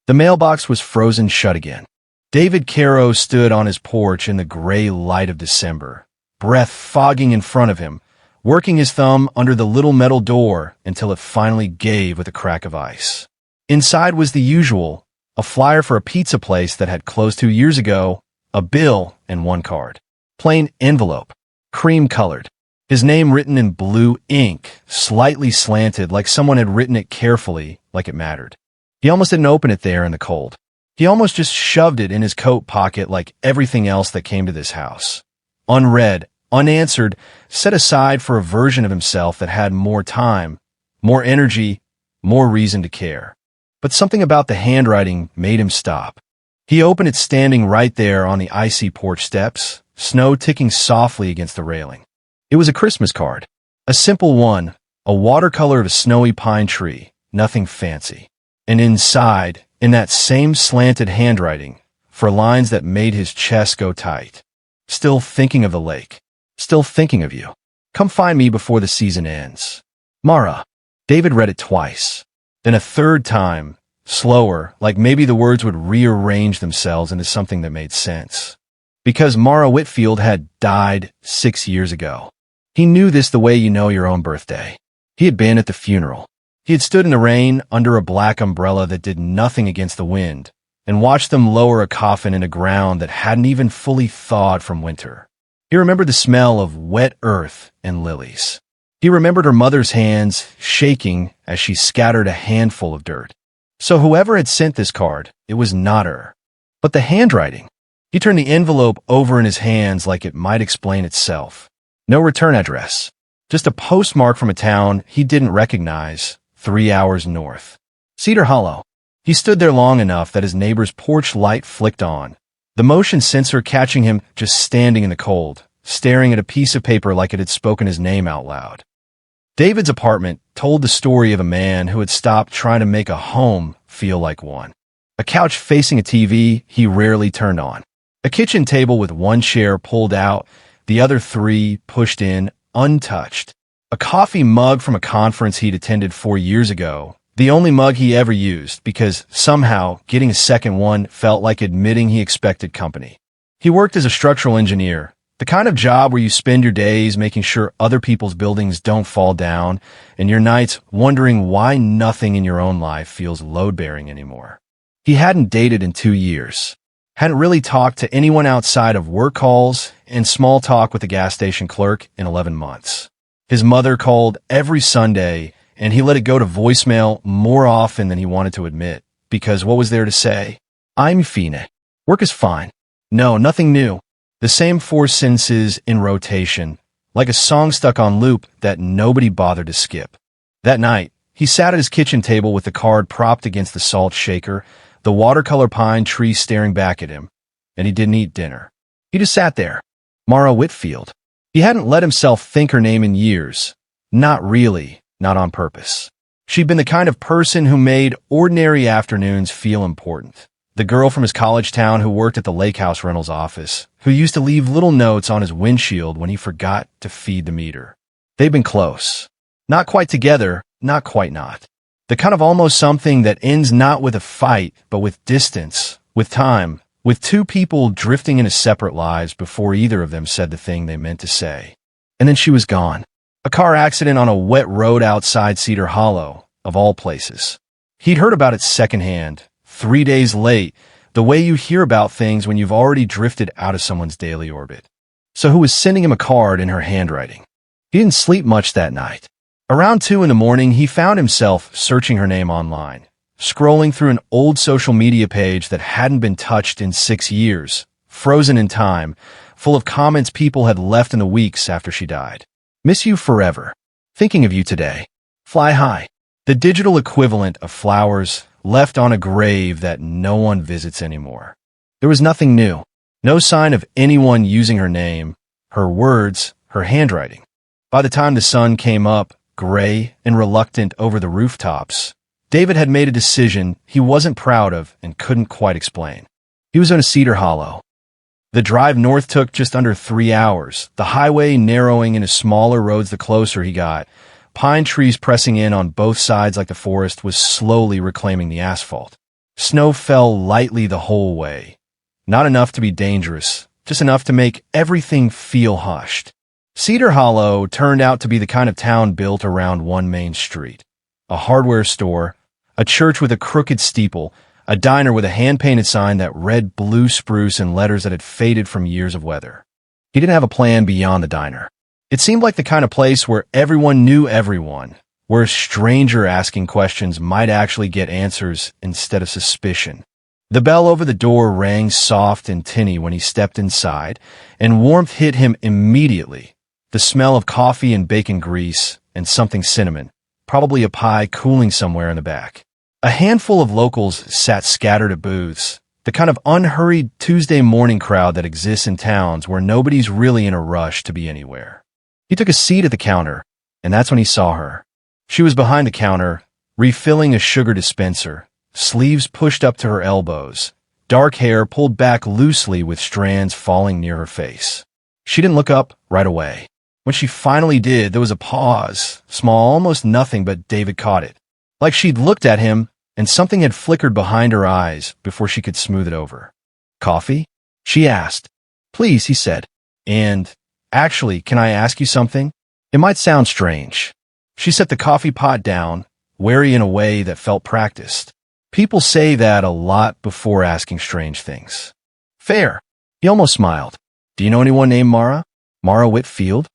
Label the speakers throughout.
Speaker 1: The mailbox was frozen shut again. David Caro stood on his porch in the gray light of December, breath fogging in front of him, working his thumb under the little metal door until it finally gave with a crack of ice. Inside was the usual, a flyer for a pizza place that had closed 2 years ago, a bill, and one card. Plain envelope, cream-colored. His name written in blue ink, slightly slanted like someone had written it carefully, like it mattered. He almost didn't open it there in the cold. He almost just shoved it in his coat pocket like everything else that came to this house. Unread, unanswered, set aside for a version of himself that had more time, more energy, more reason to care. But something about the handwriting made him stop. He opened it standing right there on the icy porch steps, snow ticking softly against the railing. It was a Christmas card. A simple one, a watercolor of a snowy pine tree, nothing fancy. And inside, in that same slanted handwriting, for lines that made his chest go tight. Still thinking of the lake. Still thinking of you. Come find me before the season ends. Mara. David read it twice. Then a third time, slower, like maybe the words would rearrange themselves into something that made sense. Because Mara Whitfield had died 6 years ago. He knew this the way you know your own birthday. He had been at the funeral. He had stood in the rain under a black umbrella that did nothing against the wind, and watched them lower a coffin in a ground that hadn't even fully thawed from winter. He remembered the smell of wet earth and lilies. He remembered her mother's hands shaking as she scattered a handful of dirt. So whoever had sent this card, it was not her. But the handwriting. He turned the envelope over in his hands like it might explain itself. No return address. Just a postmark from a town he didn't recognize, 3 hours north. Cedar Hollow. He stood there long enough that his neighbor's porch light flicked on, the motion sensor catching him just standing in the cold, staring at a piece of paper like it had spoken his name out loud. David's apartment told the story of a man who had stopped trying to make a home feel like one. A couch facing a TV he rarely turned on. A kitchen table with one chair pulled out, the other 3 pushed in, untouched. A coffee mug from a conference he'd attended 4 years ago, the only mug he ever used because somehow getting a second one felt like admitting he expected company. He worked as a structural engineer, the kind of job where you spend your days making sure other people's buildings don't fall down and your nights wondering why nothing in your own life feels load-bearing anymore. He hadn't dated in 2 years, hadn't really talked to anyone outside of work calls and small talk with the gas station clerk in 11 months. His mother called every Sunday, and he let it go to voicemail more often than he wanted to admit, because what was there to say? I'm fine. Work is fine. No, nothing new. The same 4 sentences in rotation, like a song stuck on loop that nobody bothered to skip. That night, he sat at his kitchen table with the card propped against the salt shaker, the watercolor pine tree staring back at him, and he didn't eat dinner. He just sat there. Mara Whitfield. He hadn't let himself think her name in years. Not really, not on purpose. She'd been the kind of person who made ordinary afternoons feel important. The girl from his college town who worked at the lake house rentals office, who used to leave little notes on his windshield when he forgot to feed the meter. They'd been close. Not quite together, not quite not. The kind of almost something that ends not with a fight, but with distance, with time, with 2 people drifting into separate lives before either of them said the thing they meant to say. And then she was gone. A car accident on a wet road outside Cedar Hollow, of all places. He'd heard about it secondhand, 3 days late, the way you hear about things when you've already drifted out of someone's daily orbit. So who was sending him a card in her handwriting? He didn't sleep much that night. Around 2 in the morning, he found himself searching her name online, scrolling through an old social media page that hadn't been touched in 6 years, frozen in time, full of comments people had left in the weeks after she died. Miss you forever. Thinking of you today. Fly high. The digital equivalent of flowers left on a grave that no one visits anymore. There was nothing new. No sign of anyone using her name, her words, her handwriting. By the time the sun came up, gray and reluctant over the rooftops, David had made a decision he wasn't proud of and couldn't quite explain. He was in a Cedar Hollow. The drive north took just under 3 hours, the highway narrowing into smaller roads the closer he got. Pine trees pressing in on both sides like the forest was slowly reclaiming the asphalt. Snow fell lightly the whole way. Not enough to be dangerous, just enough to make everything feel hushed. Cedar Hollow turned out to be the kind of town built around one main street. A hardware store, a church with a crooked steeple, a diner with a hand-painted sign that read blue spruce in letters that had faded from years of weather. He didn't have a plan beyond the diner. It seemed like the kind of place where everyone knew everyone, where a stranger asking questions might actually get answers instead of suspicion. The bell over the door rang soft and tinny when he stepped inside, and warmth hit him immediately. The smell of coffee and bacon grease and something cinnamon, probably a pie cooling somewhere in the back. A handful of locals sat scattered at booths, the kind of unhurried Tuesday morning crowd that exists in towns where nobody's really in a rush to be anywhere. He took a seat at the counter, and that's when he saw her. She was behind the counter, refilling a sugar dispenser, sleeves pushed up to her elbows, dark hair pulled back loosely with strands falling near her face. She didn't look up right away. When she finally did, there was a pause, small, almost nothing, but David caught it. Like she'd looked at him, and something had flickered behind her eyes before she could smooth it over. "Coffee?" she asked. "Please," he said. "And, actually, can I ask you something? It might sound strange." She set the coffee pot down, wary in a way that felt practiced. People say that a lot before asking strange things. "Fair." He almost smiled. "Do you know anyone named Mara? Mara Whitfield?"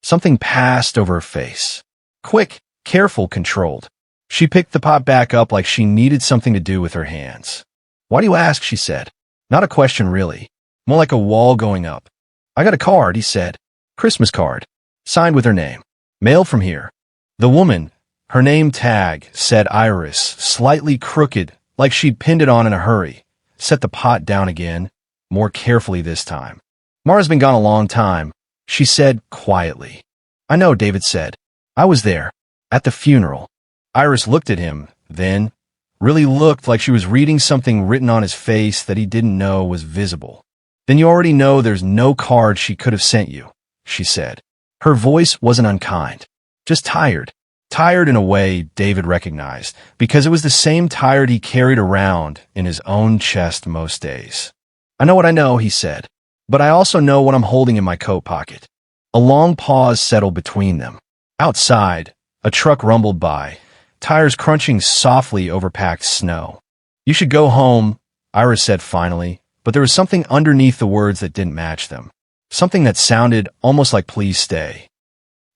Speaker 1: Something passed over her face. Quick, careful, controlled. She picked the pot back up like she needed something to do with her hands. "Why do you ask?" she said. Not a question, really. More like a wall going up. "I got a card," he said. "Christmas card. Signed with her name. Mailed from here." The woman, her name tag, said Iris, slightly crooked, like she'd pinned it on in a hurry, set the pot down again, more carefully this time. "Mara's been gone a long time," she said quietly. "I know," David said. "I was there. At the funeral." Iris looked at him, then, really looked like she was reading something written on his face that he didn't know was visible. "Then you already know there's no card she could have sent you," she said. Her voice wasn't unkind, just tired. Tired in a way David recognized, because it was the same tired he carried around in his own chest most days. "I know what I know," he said. "But I also know what I'm holding in my coat pocket." A long pause settled between them. Outside, a truck rumbled by, tires crunching softly over packed snow. "You should go home," Iris said finally, but there was something underneath the words that didn't match them. Something that sounded almost like "please stay."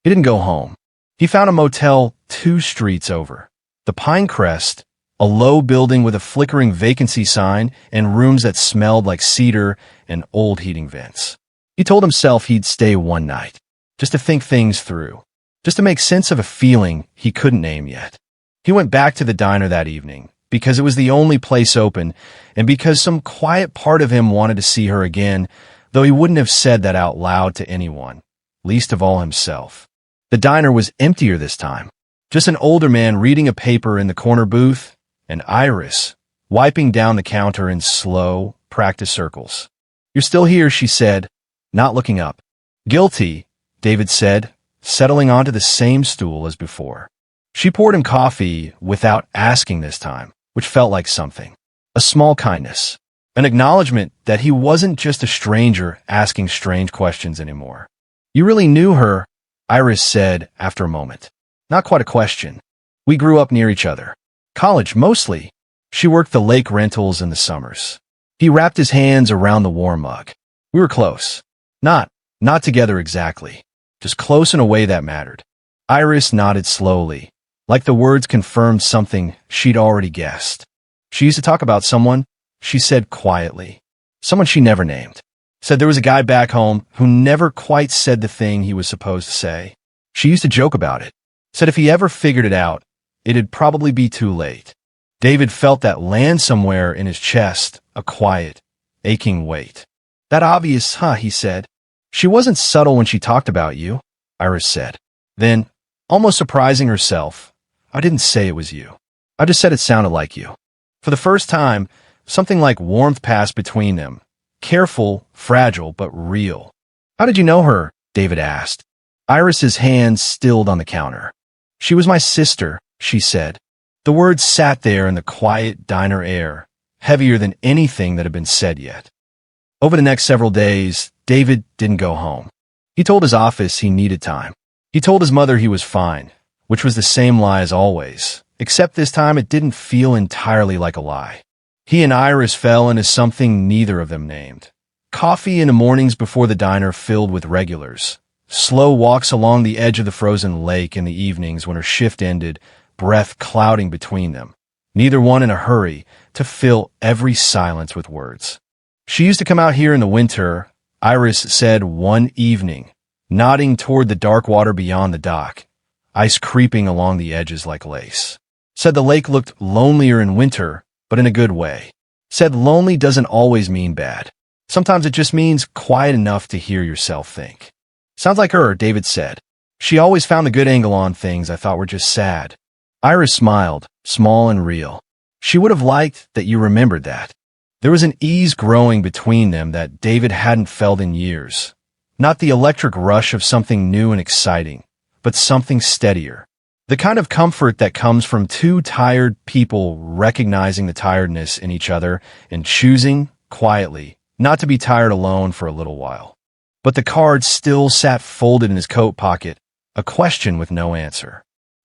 Speaker 1: He didn't go home. He found a motel 2 streets over. The Pinecrest, a low building with a flickering vacancy sign and rooms that smelled like cedar and old heating vents. He told himself he'd stay one night, just to think things through, just to make sense of a feeling he couldn't name yet. He went back to the diner that evening, because it was the only place open, and because some quiet part of him wanted to see her again, though he wouldn't have said that out loud to anyone, least of all himself. The diner was emptier this time. Just an older man reading a paper in the corner booth, and Iris, wiping down the counter in slow, practiced circles. "You're still here," she said, not looking up. "Guilty," David said, settling onto the same stool as before. She poured him coffee without asking this time, which felt like something. A small kindness. An acknowledgement that he wasn't just a stranger asking strange questions anymore. "You really knew her," Iris said after a moment. "Not quite a question. We grew up near each other. College, mostly. She worked the lake rentals in the summers." He wrapped his hands around the warm mug. "We were close. Not together exactly. Just close in a way that mattered." Iris nodded slowly, like the words confirmed something she'd already guessed. "She used to talk about someone," she said quietly. "Someone she never named. Said there was a guy back home who never quite said the thing he was supposed to say. She used to joke about it. Said if he ever figured it out, it'd probably be too late." David felt that land somewhere in his chest, a quiet, aching weight. "That obvious, huh?" he said. "She wasn't subtle when she talked about you," Iris said. Then, almost surprising herself, "I didn't say it was you. I just said it sounded like you." For the first time, something like warmth passed between them. Careful, fragile, but real. "How did you know her?" David asked. Iris's hands stilled on the counter. "She was my sister," she said. The words sat there in the quiet diner air, heavier than anything that had been said yet. Over the next several days, David didn't go home. He told his office he needed time. He told his mother he was fine, which was the same lie as always, except this time it didn't feel entirely like a lie. He and Iris fell into something neither of them named. Coffee in the mornings before the diner filled with regulars. Slow walks along the edge of the frozen lake in the evenings when her shift ended, breath clouding between them. Neither one in a hurry to fill every silence with words. She used to come out here in the winter, Iris said one evening, nodding toward the dark water beyond the dock, ice creeping along the edges like lace. Said the lake looked lonelier in winter, but in a good way. Said lonely doesn't always mean bad. Sometimes it just means quiet enough to hear yourself think. Sounds like her, David said. She always found the good angle on things I thought were just sad. Iris smiled, small and real. She would have liked that you remembered that. There was an ease growing between them that David hadn't felt in years. Not the electric rush of something new and exciting, but something steadier. The kind of comfort that comes from two tired people recognizing the tiredness in each other and choosing, quietly, not to be tired alone for a little while. But the card still sat folded in his coat pocket, a question with no answer.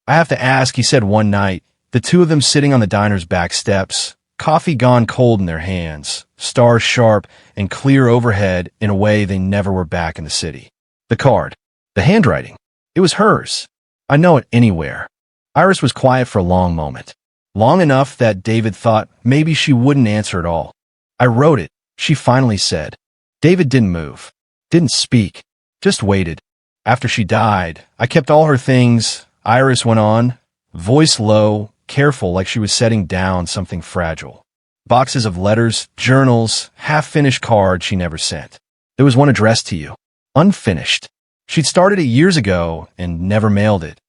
Speaker 1: I have to ask, he said one night, the two of them sitting on the diner's back steps, coffee gone cold in their hands, stars sharp and clear overhead in a way they never were back in the city. The card. The handwriting. It was hers. I know it anywhere. Iris was quiet for a long moment. Long enough that David thought maybe she wouldn't answer at all. I wrote it, she finally said. David didn't move. Didn't speak. Just waited. After she died, I kept all her things, Iris went on, voice low, careful like she was setting down something fragile. Boxes of letters, journals, half-finished cards she never sent. There was one addressed to you. Unfinished. She'd started it years ago and never mailed it.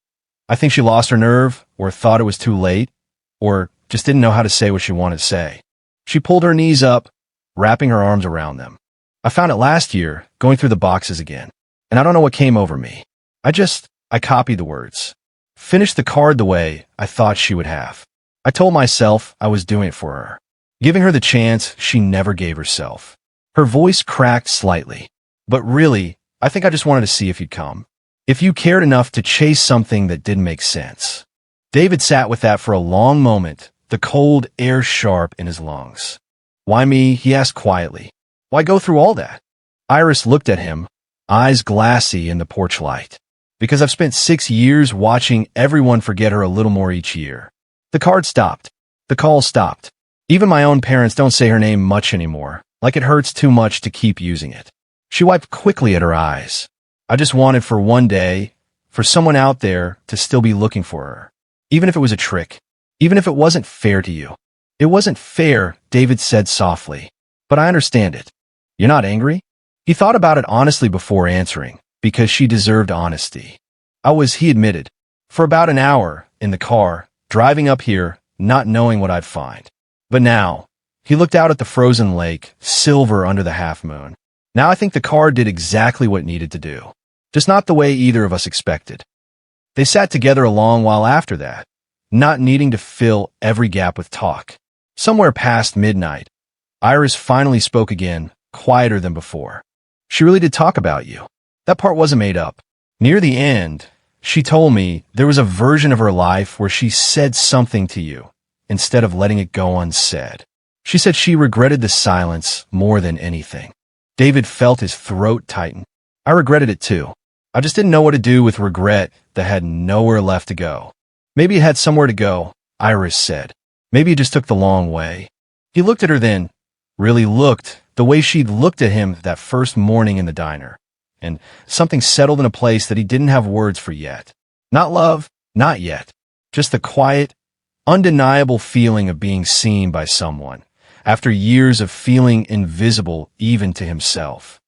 Speaker 1: I think she lost her nerve, or thought it was too late, or just didn't know how to say what she wanted to say. She pulled her knees up, wrapping her arms around them. I found it last year, going through the boxes again, and I don't know what came over me. I copied the words. Finished the card the way I thought she would have. I told myself I was doing it for her, giving her the chance she never gave herself. Her voice cracked slightly. But really, I think I just wanted to see if you'd come. If you cared enough to chase something that didn't make sense. David sat with that for a long moment, the cold air sharp in his lungs. Why me? He asked quietly. Why go through all that? Iris looked at him, eyes glassy in the porch light. Because I've spent 6 years watching everyone forget her a little more each year. The card stopped. The call stopped. Even my own parents don't say her name much anymore, like it hurts too much to keep using it. She wiped quickly at her eyes. I just wanted for one day, for someone out there to still be looking for her. Even if it was a trick. Even if it wasn't fair to you. It wasn't fair, David said softly. But I understand it. You're not angry? He thought about it honestly before answering, because she deserved honesty. He admitted, for about an hour, in the car, driving up here, not knowing what I'd find. But now, he looked out at the frozen lake, silver under the half-moon. Now I think the card did exactly what it needed to do. Just not the way either of us expected. They sat together a long while after that, not needing to fill every gap with talk. Somewhere past midnight, Iris finally spoke again, quieter than before. She really did talk about you. That part wasn't made up. Near the end, she told me there was a version of her life where she said something to you, instead of letting it go unsaid. She said she regretted the silence more than anything. David felt his throat tighten. I regretted it too. I just didn't know what to do with regret that had nowhere left to go. Maybe it had somewhere to go, Iris said. Maybe it just took the long way. He looked at her then, really looked, the way she'd looked at him that first morning in the diner. And something settled in a place that he didn't have words for yet. Not love, not yet. Just the quiet, undeniable feeling of being seen by someone, after years of feeling invisible even to himself.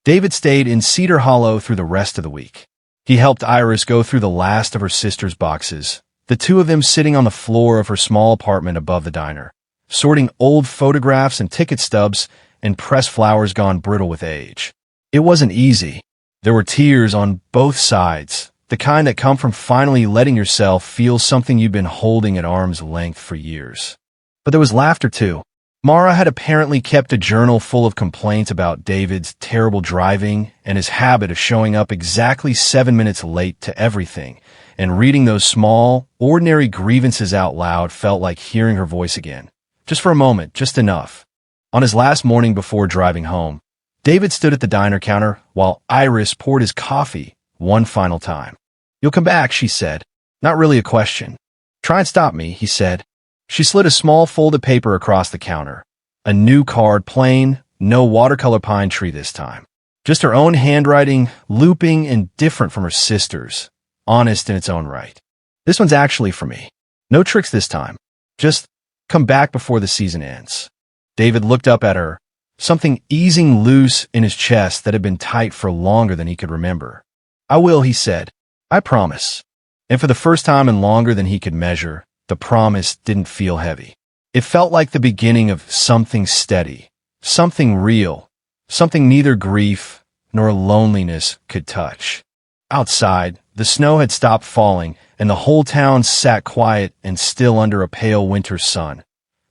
Speaker 1: David stayed in Cedar Hollow through the rest of the week. He helped Iris go through the last of her sister's boxes, the two of them sitting on the floor of her small apartment above the diner, sorting old photographs and ticket stubs and pressed flowers gone brittle with age. It wasn't easy. There were tears on both sides, the kind that come from finally letting yourself feel something you've been holding at arm's length for years. But there was laughter too. Mara had apparently kept a journal full of complaints about David's terrible driving and his habit of showing up exactly 7 minutes late to everything, and reading those small, ordinary grievances out loud felt like hearing her voice again. Just for a moment, just enough. On his last morning before driving home, David stood at the diner counter while Iris poured his coffee one final time. "You'll come back," she said. Not really a question. "Try and stop me," he said. She slid a small folded paper across the counter. A new card, plain, no watercolor pine tree this time. Just her own handwriting, looping and different from her sister's, honest in its own right. "This one's actually for me. No tricks this time. Just come back before the season ends." David looked up at her, something easing loose in his chest that had been tight for longer than he could remember. "I will," he said. "I promise." And for the first time in longer than he could measure, the promise didn't feel heavy. It felt like the beginning of something steady, something real, something neither grief nor loneliness could touch. Outside, the snow had stopped falling, and the whole town sat quiet and still under a pale winter sun.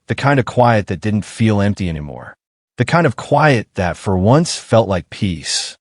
Speaker 1: The kind of quiet that didn't feel empty anymore. The kind of quiet that, for once, felt like peace.